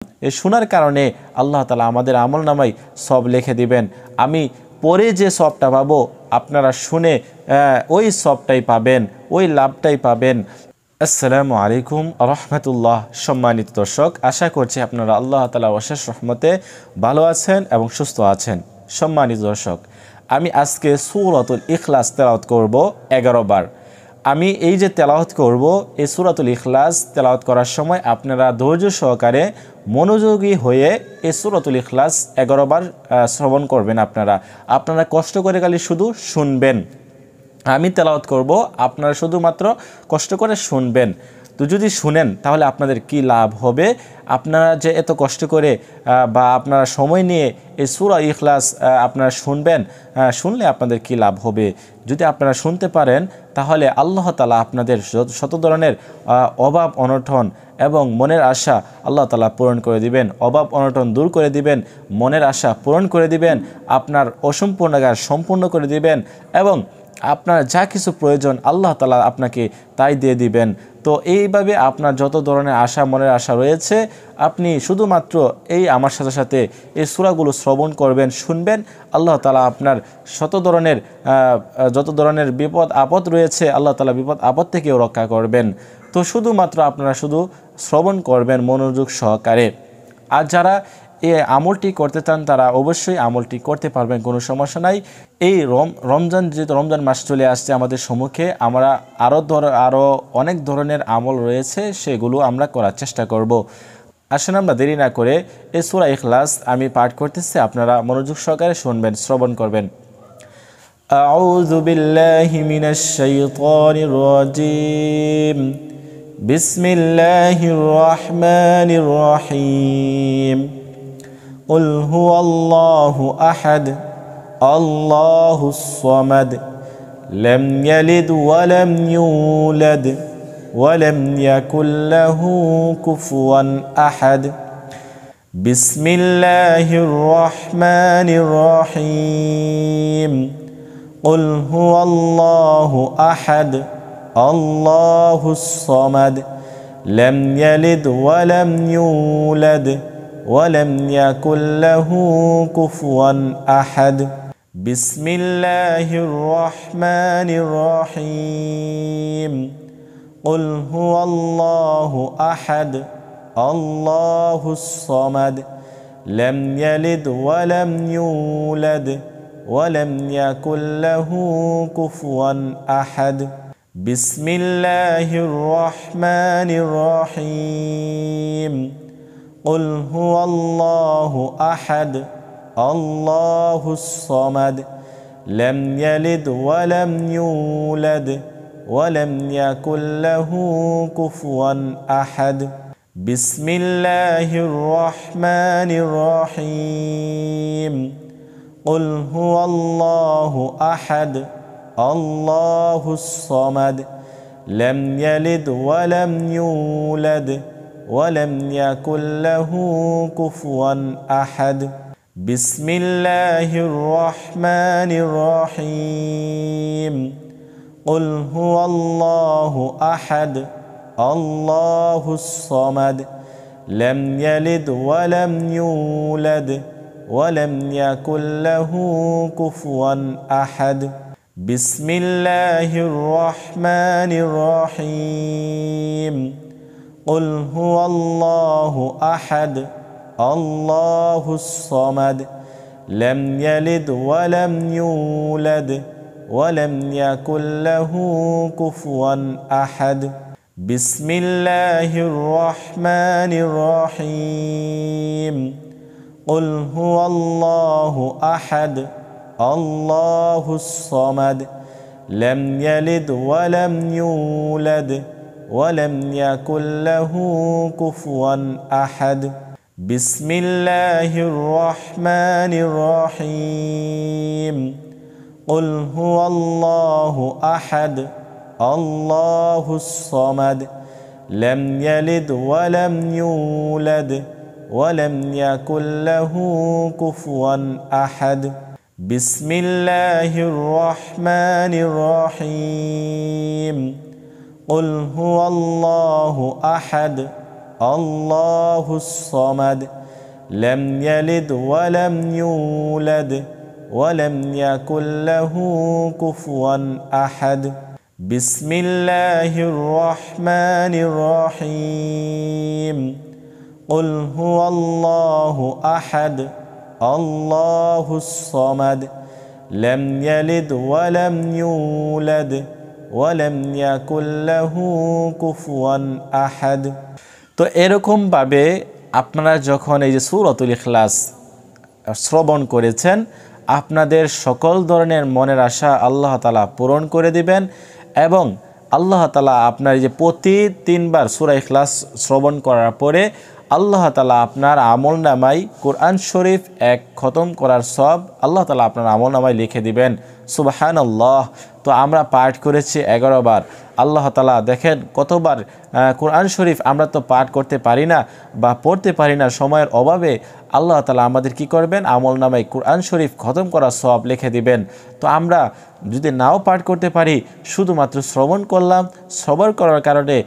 এই শোনার কারণে আল্লাহ তাআলা আমাদের আমলনামায় সব লিখে দিবেন। আমি পরে যে সবটা পাবো আপনারা শুনে ওই সবটাই পাবেন, ওই লাভটাই পাবেন। আসসালামু আলাইকুম রহমতুল্লাহ। সম্মানিত দর্শক, আশা করছি আপনারা আল্লাহ তাআলার অশেষ রহমতে ভালো আছেন এবং সুস্থ আছেন। সম্মানিত দর্শক, আমি আজকে সূরাতুল ইখলাস তেলাওয়াত করব 11 বার। আমি এই যে তেলাওয়াত করব, এই সূরাতুল ইখলাস তেলাওয়াত করার সময় আপনারা ধৈর্য সহকারে মনোযোগী হয়ে এই সূরাতুল ইখলাস 11 বার শ্রবণ করবেন। আপনারা কষ্ট করে খালি শুধু শুনবেন। আমি তেলাওয়াত করব, আপনারা শুধুমাত্র কষ্ট করে শুনবেন। তো যদি শুনেন তাহলে আপনাদের কি লাভ হবে? আপনারা যে এত কষ্ট করে বা আপনারা সময় নিয়ে এই সূরা ইখলাস আপনারা শুনবেন, শুনলে আপনাদের কি লাভ হবে? যদি আপনারা শুনতে পারেন তাহলে আল্লাহ তাআলা আপনাদের শত ধরনের অভাব অনটন এবং মনের আশা আল্লাহ তাআলা পূরণ করে দিবেন। অভাব অনটন দূর করে দিবেন, মনের আশা পূরণ করে দিবেন, আপনার অসম্পূর্ণ কাজ সম্পূর্ণ করে দিবেন এবং আপনার যা কিছু প্রয়োজন আল্লাহ তাআলা আপনাকে তাই দিয়ে দিবেন। তো এইভাবে আপনার যত ধরনের আশা, মনের আশা রয়েছে, আপনি শুধুমাত্র এই আমার সাথে সাথে এই সূরাগুলো শ্রবণ করবেন, শুনবেন। আল্লাহ তাআলা আপনার যত ধরনের বিপদ আপদ রয়েছে আল্লাহ তাআলা বিপদ আপদ থেকেও রক্ষা করবেন। তো শুধুমাত্র আপনারা শুধু শ্রবণ করবেন মনোযোগ সহকারে। আর যারা এই আমলটি করতে চান তারা অবশ্যই আমলটি করতে পারবেন, কোনো সমস্যা নাই। এই রমজান, যেহেতু রমজান মাস চলে আসছে আমাদের সম্মুখে, আমরা আরও অনেক ধরনের আমল রয়েছে, সেগুলো আমরা করার চেষ্টা করব। আসুন আমরা দেরি না করে এই সূরা ইখলাস আমি পাঠ করতেছি, আপনারা মনোযোগ সহকারে শুনবেন, শ্রবণ করবেন। আউযু বিল্লাহি মিনাশ শাইতানির রাজীম। বিসমিল্লাহির রহমানির রহিম। قل هو الله أحد الله الصمد لم يلد ولم يولد ولم يكن له كفوا أحد بسم الله الرحمن الرحيم قل هو الله أحد الله الصمد لم يلد ولم يولد ولم يكن له كفوا أحد بسم الله الرحمن الرحيم قل هو الله أحد الله الصمد لم يلد ولم يولد ولم يكن له كفوا أحد بسم الله الرحمن الرحيم قل هو الله أحد الله الصمد لم يلد ولم يولد ولم يكن له كفوا أحد بسم الله الرحمن الرحيم قل هو الله أحد الله الصمد لم يلد ولم يولد ولم يكن له كفوا أحد بسم الله الرحمن الرحيم قل هو الله أحد الله الصمد لم يلد ولم يولد ولم يكن له كفوا أحد بسم الله الرحمن الرحيم قل هو الله أحد الله الصمد لم يلد ولم يولد ولم يكن له كفوا أحد بسم الله الرحمن الرحيم قل هو الله أحد الله الصمد لم يلد ولم يولد ولم يكن له كفوا أحد بسم الله الرحمن الرحيم قل هو الله أحد الله الصمد لم يلد ولم يولد ولم يكن له كفوا أحد بسم الله الرحمن الرحيم قل هو الله أحد আল্লাহুস সামাদ লাম ইয়ালিদ ওয়া লাম ইউলাদ ওয়া লাম ইয়াকুল লাহু কুফুয়ান আহাদ বিসমিল্লাহির রহমানির রহিম কুল হুয়াল্লাহু আহাদ আল্লাহুস সামাদ লাম ইয়ালিদ ওয়া লাম ইউলাদ ওয়া লাম ইয়াকুল লাহু কুফুয়ান আহাদ। তো এরকমভাবে আপনারা যখন এই যে সূরাতুল ইখলাস শ্রবণ করেছেন, আপনাদের সকল ধরনের মনের আশা আল্লাহ তাআলা পূরণ করে দিবেন এবং আল্লাহ তাআলা আপনার যে প্রতি 3 বার সূরা ইখলাস শ্রবণ করার পরে আল্লাহ তাআলা আপনার আমলনামায় কোরআন শরীফ 1 খতম করার সওয়াব আল্লাহ তাআলা আপনার আমলনামায় লিখে দিবেন। সুবহানাল্লাহ। তো আমরা পাঠ করেছি 11 বার। আল্লাহ তাআলা দেখেন কতবার কোরআন শরীফ আমরা তো পাঠ করতে পারি না বা পড়তে পারি না সময়ের অভাবে। আল্লাহ তাআলা আমাদের কি করবেন, আমলনামায় কোরআন শরীফ খতম করার সওয়াব লিখে দিবেন। তো আমরা যদি নাও পাঠ করতে পারি, শুধুমাত্র শ্রবণ করলাম, শ্রবণ করার কারণে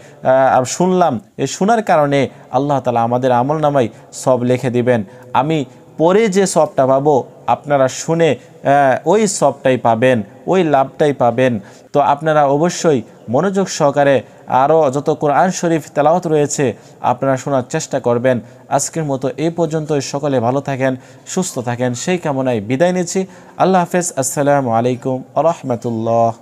শুনলাম, এই শোনার কারণে আল্লাহ তাআলা আমাদের আমলনামায় সওয়াব লিখে দিবেন। আমি পরে যে সওয়াবটা পাবো, আপনারা শুনে ওই সওয়াবটাই পাবেন, ওই লাভটাই পাবেন। তো আপনারা অবশ্যই মনোযোগ সহকারে আরও যত কোরআন শরীফ তেলাওয়াত রয়েছে আপনারা শোনার চেষ্টা করবেন। আজকের মতো এই পর্যন্তই। সকলে ভালো থাকেন, সুস্থ থাকেন, সেই কামনায় বিদায় নিচ্ছি। আল্লাহ হাফেজ। আসসালামু আলাইকুম ওয়া রাহমাতুল্লাহ।